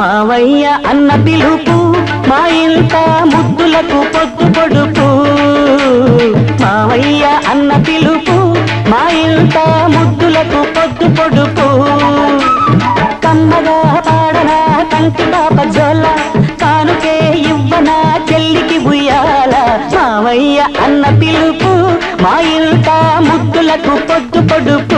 మావయ్య అన్న పిలుపు మా ఇంట ముద్దులకు పొద్దు పొడుపు. మావయ్య అన్న పిలుపు మా ఇంట ముద్దులకు పొద్దు పొడుపు. కమ్మగా పాడనా కంటి పాప జోల, కానుకే ఇవ్వనా చెల్లికి ఉయ్యాల. మావయ్య అన్న పిలుపు మా ఇంట ముద్దులకు పొద్దు పొడుపు.